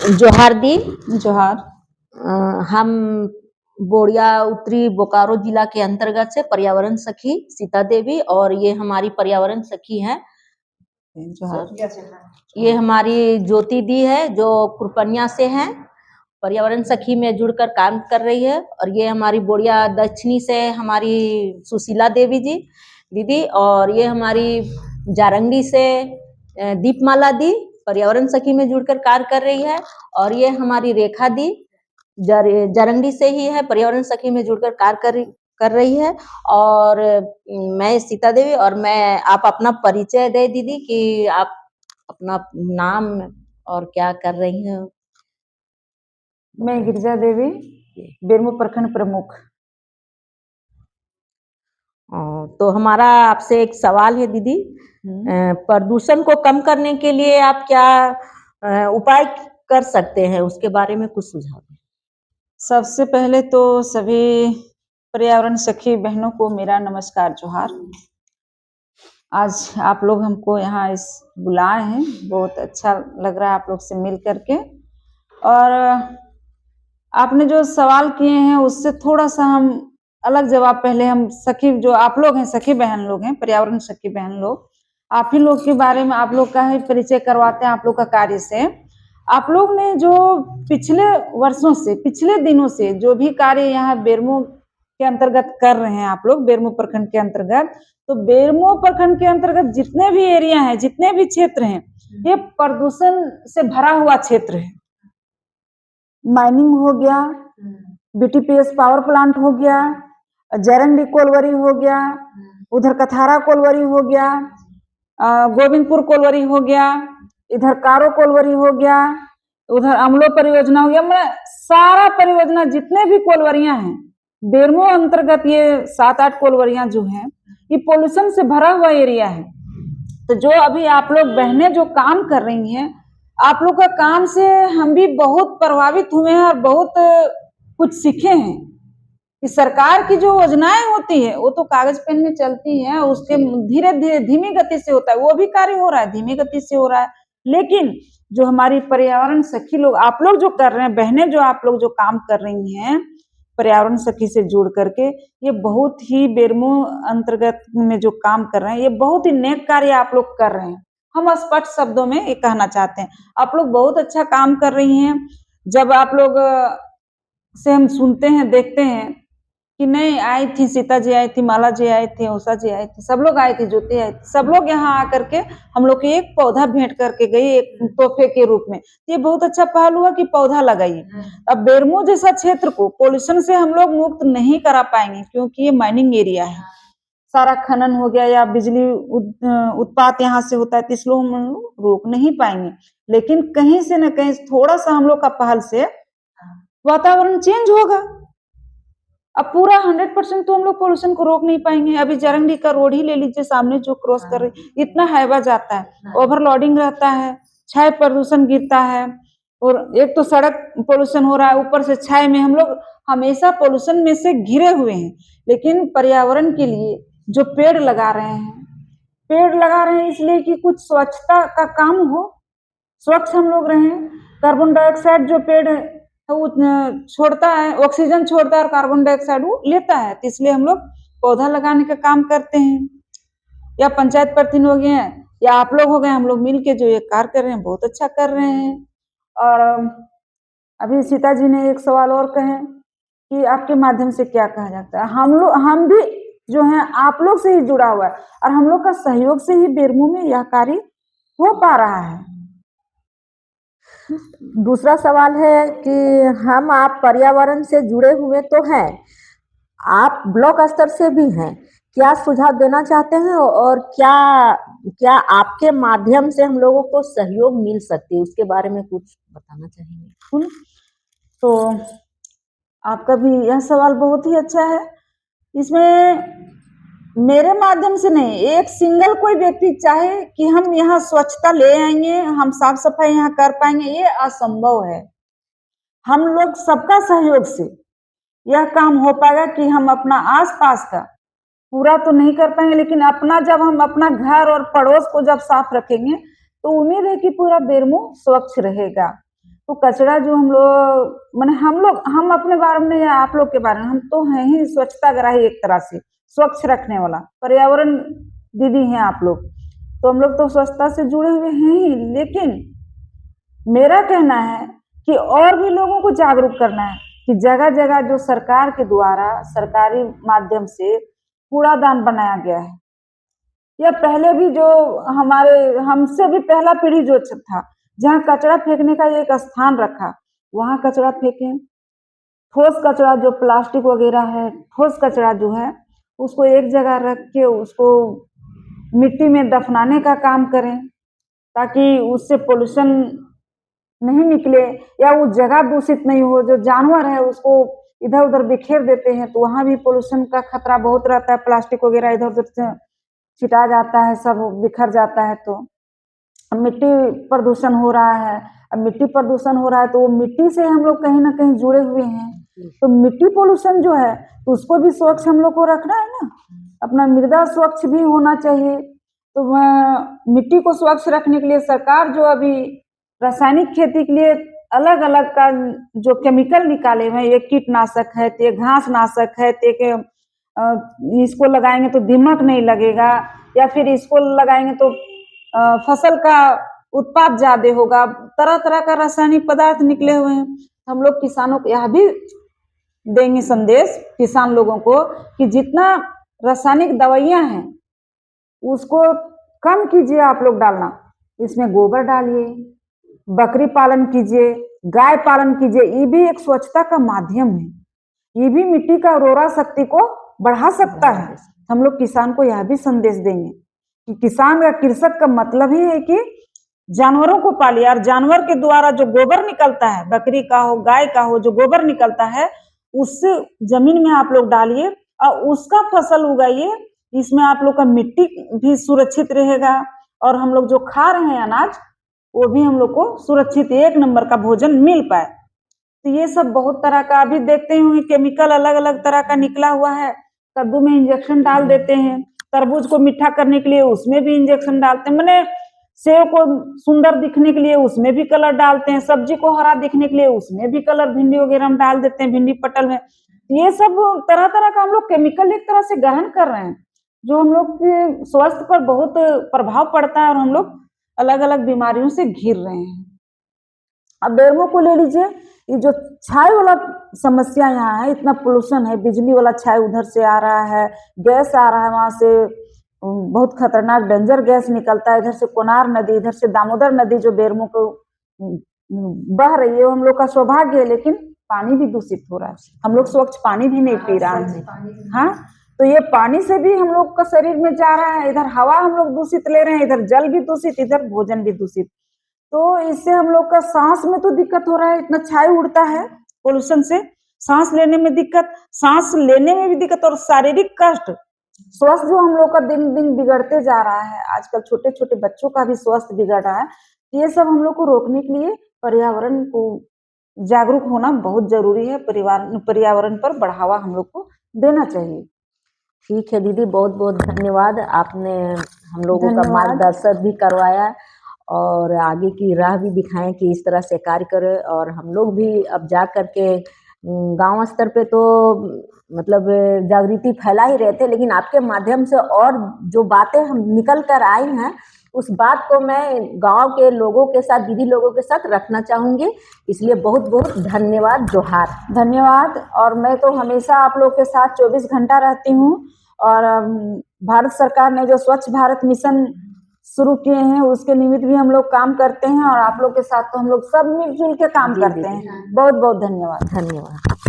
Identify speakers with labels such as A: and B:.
A: जोहार दी।
B: जोहार।
A: हम बोरिया उत्तरी बोकारो जिला के अंतर्गत से पर्यावरण सखी सीता देवी, और ये हमारी पर्यावरण सखी हैं।
B: जोहार।
A: ये हमारी ज्योति दी है जो कुरपनिया से हैं, पर्यावरण सखी में जुड़कर काम कर रही है। और ये हमारी बोरिया दक्षिणी से हमारी सुशीला देवी जी दीदी, और ये हमारी जारंगी से दीपमाला दी पर्यावरण सखी में जुड़कर कार्य कर रही है। और ये हमारी रेखा दी जारंगी से ही है, पर्यावरण सखी में जुड़कर कार्य कर रही है। और मैं सीता देवी, और मैं आप अपना परिचय दे दीदी कि आप अपना नाम और क्या कर रही हैं।
B: मैं गिरिजा देवी, बेरमो प्रखंड प्रमुख।
A: तो हमारा आपसे एक सवाल है दीदी, प्रदूषण को कम करने के लिए आप क्या उपाय कर सकते हैं, उसके बारे में कुछ सुझाव दें।
B: सबसे पहले तो सभी पर्यावरण सखी बहनों को मेरा नमस्कार, जोहार। आज आप लोग हमको यहाँ इस बुलाए हैं, बहुत अच्छा लग रहा है आप लोग से मिल करके। और आपने जो सवाल किए हैं उससे थोड़ा सा हम अलग जवाब, पहले हम सखी जो आप लोग हैं, सखी बहन लोग हैं, पर्यावरण सखी बहन लोग, आप ही लोग के बारे में आप लोग का ही परिचय करवाते हैं। आप लोग का कार्य से आप लोग ने जो पिछले वर्षों से, पिछले दिनों से जो भी कार्य यहाँ बेरमो के अंतर्गत कर रहे हैं, आप लोग बेरमो प्रखंड के अंतर्गत, तो बेरमो प्रखंड के अंतर्गत जितने भी एरिया हैं, जितने भी क्षेत्र हैं, ये प्रदूषण से भरा हुआ क्षेत्र है। माइनिंग हो गया, बीटीपीएस पावर प्लांट हो गया, जरंडी कोलवरी हो गया, उधर कथारा कोलवरी हो गया, गोविंदपुर कोलवरी हो गया, इधर कारो कोलवरी हो गया, उधर अमलो परियोजना हो गया। मतलब सारा परियोजना जितने भी कोलवरियां हैं बेरमो अंतर्गत, ये 7-8 कोलवरियां जो हैं, ये पोल्यूशन से भरा हुआ एरिया है। तो जो अभी आप लोग बहनें जो काम कर रही हैं, आप लोग का काम से हम भी बहुत प्रभावित हुए हैं और बहुत कुछ सीखे हैं कि सरकार की जो योजनाएं होती है वो तो कागज पेन में चलती हैं, उसके धीरे धीरे धीमी गति से होता है, वो भी कार्य हो रहा है, धीमी गति से हो रहा है। लेकिन जो हमारी पर्यावरण सखी लोग, आप लोग जो कर रहे हैं, बहनें जो आप लोग जो काम कर रही हैं पर्यावरण सखी से जुड़ करके, ये बहुत ही बेरमो अंतर्गत में जो काम कर रहे हैं, ये बहुत ही नेक कार्य आप लोग कर रहे हैं। हम स्पष्ट शब्दों में ये कहना चाहते हैं, आप लोग बहुत अच्छा काम कर रही हैं। जब आप लोग से हम सुनते हैं, देखते हैं कि नहीं, आई थी सीता जी, आई थी माला जी, आई थी उषा जी, आई थी, सब लोग आए थे, ज्योति आई थी, सब लोग यहाँ आकर के हम लोग के एक पौधा भेंट करके गई, एक तोहफे के रूप में। ये बहुत अच्छा पहल हुआ कि पौधा लगाइए। अब बेरमो जैसा क्षेत्र को पोल्यूशन से हम लोग मुक्त नहीं करा पाएंगे, क्योंकि ये माइनिंग एरिया है, सारा खनन हो गया या बिजली उत्पाद यहाँ से होता है, तो इसलिए हम रोक नहीं पाएंगे। लेकिन कहीं से न कहीं थोड़ा सा हम लोग का पहल से वातावरण चेंज होगा। अब पूरा 100% तो हम लोग पोल्यूशन को रोक नहीं पाएंगे। अभी जरंगी का रोड ही ले लीजिए, सामने जो क्रॉस कर रही, इतना हाइवा जाता है, ओवरलोडिंग रहता है, छाया प्रदूषण गिरता है, और एक तो सड़क पोल्यूशन हो रहा है, ऊपर से छाया में हम लोग हमेशा पोल्यूशन में से घिरे हुए हैं। लेकिन पर्यावरण के लिए जो पेड़ लगा रहे हैं, पेड़ लगा रहे हैं इसलिए कि कुछ स्वच्छता का काम हो, स्वच्छ हम लोग रहें। कार्बन डाइऑक्साइड जो पेड़ वो छोड़ता है, ऑक्सीजन छोड़ता है और कार्बन डाइऑक्साइड वो लेता है, तो इसलिए हम लोग पौधा लगाने का काम करते हैं। या पंचायत प्रतिनिधि हो गए हैं या आप लोग हो गए, हम लोग मिलके जो ये कार्य कर रहे हैं बहुत अच्छा कर रहे हैं। और अभी सीता जी ने एक सवाल और कहे कि आपके माध्यम से क्या कहा जाता है। हम भी जो है आप लोग से ही जुड़ा हुआ है, और हम लोग का सहयोग से ही बेरमो में यह कार्य हो पा रहा है।
A: दूसरा सवाल है कि हम आप पर्यावरण से जुड़े हुए तो हैं, आप ब्लॉक स्तर से भी हैं, क्या सुझाव देना चाहते हैं, और क्या क्या आपके माध्यम से हम लोगों को सहयोग मिल सकती है, उसके बारे में कुछ बताना चाहेंगे।
B: तो आपका भी यह सवाल बहुत ही अच्छा है। इसमें मेरे माध्यम से नहीं, एक सिंगल कोई व्यक्ति चाहे कि हम यहाँ स्वच्छता ले आएंगे, हम साफ सफाई यहाँ कर पाएंगे, ये असंभव है। हम लोग सबका सहयोग से यह काम हो पाएगा कि हम अपना आसपास का पूरा तो नहीं कर पाएंगे, लेकिन अपना जब हम अपना घर और पड़ोस को जब साफ रखेंगे तो उम्मीद है कि पूरा बेरमो स्वच्छ रहेगा। तो कचरा जो हम अपने बारे में या आप लोग के बारे में, हम तो हैं ही स्वच्छताग्राही, एक तरह से स्वच्छ रखने वाला पर्यावरण दीदी हैं आप लोग, तो हम लोग तो स्वच्छता से जुड़े हुए हैं ही। लेकिन मेरा कहना है कि और भी लोगों को जागरूक करना है कि जगह जगह जो सरकार के द्वारा सरकारी माध्यम से कूड़ादान बनाया गया है, या पहले भी जो हमसे भी पहला पीढ़ी जो था, जहाँ कचरा फेंकने का एक स्थान रखा, वहाँ कचरा फेंकें। ठोस कचरा जो प्लास्टिक वगैरह है, ठोस कचरा जो है उसको एक जगह रख के उसको मिट्टी में दफनाने का काम करें, ताकि उससे पोल्यूशन नहीं निकले या वो जगह दूषित नहीं हो। जो जानवर है उसको इधर उधर बिखेर देते हैं, तो वहाँ भी पोल्यूशन का खतरा बहुत रहता है। प्लास्टिक वगैरह इधर उधर से छिटा जाता है, सब बिखर जाता है, तो मिट्टी प्रदूषण हो रहा है। अब मिट्टी प्रदूषण हो रहा है तो वो मिट्टी से हम लोग कहीं ना कहीं जुड़े हुए हैं, तो मिट्टी पोल्यूशन जो है तो उसको भी स्वच्छ हम लोग को रखना है ना। अपना मृदा स्वच्छ भी होना चाहिए। तो मिट्टी को स्वच्छ रखने के लिए सरकार जो अभी रासायनिक खेती के लिए अलग अलग का जो केमिकल निकाले हुए, एक कीटनाशक है, तो एक घास नाशक है, तो एक इसको लगाएंगे तो दीमक नहीं लगेगा, या फिर इसको लगाएंगे तो फसल का उत्पाद ज्यादा होगा। तरह तरह का रासायनिक पदार्थ निकले हुए हैं। हम लोग किसानों को यह भी देंगे संदेश किसान लोगों को कि जितना रासायनिक दवाइयां हैं उसको कम कीजिए आप लोग डालना। इसमें गोबर डालिए, बकरी पालन कीजिए, गाय पालन कीजिए। ये भी एक स्वच्छता का माध्यम है। ये भी मिट्टी का उर्वरा शक्ति को बढ़ा सकता है। हम लोग किसान को यह भी संदेश देंगे कि किसान या कृषक का मतलब ही है कि जानवरों को पालिए, और जानवर के द्वारा जो गोबर निकलता है, बकरी का हो, गाय का हो, जो गोबर निकलता है उससे जमीन में आप लोग डालिए और उसका फसल उगाइए। इसमें आप लोग का मिट्टी भी सुरक्षित रहेगा, और हम लोग जो खा रहे हैं अनाज वो भी हम लोग को सुरक्षित एक नंबर का भोजन मिल पाए। तो ये सब बहुत तरह का अभी देखते होंगे केमिकल अलग अलग तरह का निकला हुआ है। कद्दू में इंजेक्शन डाल देते हैं, तरबूज को मीठा करने के लिए उसमें भी इंजेक्शन डालते हैं, मैंने सेब को सुंदर दिखने के लिए उसमें भी कलर डालते हैं, सब्जी को हरा दिखने के लिए उसमें भी कलर, भिंडी वगैरह हम डाल देते हैं, भिंडी पटल में। ये सब तरह तरह का हम लोग केमिकल एक तरह से ग्रहण कर रहे हैं, जो हम लोग के स्वास्थ्य पर बहुत प्रभाव पड़ता है, और हम लोग अलग अलग बीमारियों से घिर रहे हैं। अब बेरमो को ले लीजिए, ये जो छाई वाला समस्या यहाँ है, इतना पोल्यूशन है, बिजली वाला छाई उधर से आ रहा है, गैस आ रहा है, वहां से बहुत खतरनाक डेंजर गैस निकलता है। इधर से कोनार नदी, इधर से दामोदर नदी जो बेरमो को बह रही है, वो हम लोग का सौभाग्य है, लेकिन पानी भी दूषित हो रहा है। हम लोग स्वच्छ पानी भी नहीं पी रहे हैं। हाँ, तो ये पानी से भी हम लोग का शरीर में जा रहा है। इधर हवा हम लोग दूषित ले रहे हैं, इधर जल भी दूषित, इधर भोजन भी दूषित। तो इससे हम लोग का सांस में तो दिक्कत हो रहा है, इतना छाई उड़ता है पोल्यूशन से, सांस लेने में दिक्कत, सांस लेने में भी दिक्कत, और शारीरिक कष्ट, स्वास्थ्य जो हम लोग का दिन दिन बिगड़ते जा रहा है। आजकल छोटे छोटे बच्चों का भी स्वास्थ्य बिगड़ रहा है। ये सब हम लोग को रोकने के लिए पर्यावरण को जागरूक होना बहुत जरूरी है। पर्यावरण पर बढ़ावा हम लोग को देना चाहिए।
A: ठीक है दीदी, बहुत बहुत धन्यवाद। आपने हम लोगों का मार्गदर्शन भी करवाया और आगे की राह भी दिखाएं कि इस तरह से कार्य करें। और हम लोग भी अब जा करके गांव स्तर पे तो मतलब जागृति फैला ही रहे थे, लेकिन आपके माध्यम से और जो बातें हम निकल कर आई हैं उस बात को मैं गांव के लोगों के साथ, दीदी लोगों के साथ रखना चाहूँगी। इसलिए बहुत बहुत धन्यवाद, जोहार।
B: धन्यवाद। और मैं तो हमेशा आप लोग के साथ 24 घंटा रहती हूँ। और भारत सरकार ने जो स्वच्छ भारत मिशन शुरू किए हैं उसके निमित्त भी हम लोग काम करते हैं, और आप लोग के साथ तो हम लोग सब मिलजुल के काम करते हैं। बहुत बहुत धन्यवाद।
A: धन्यवाद।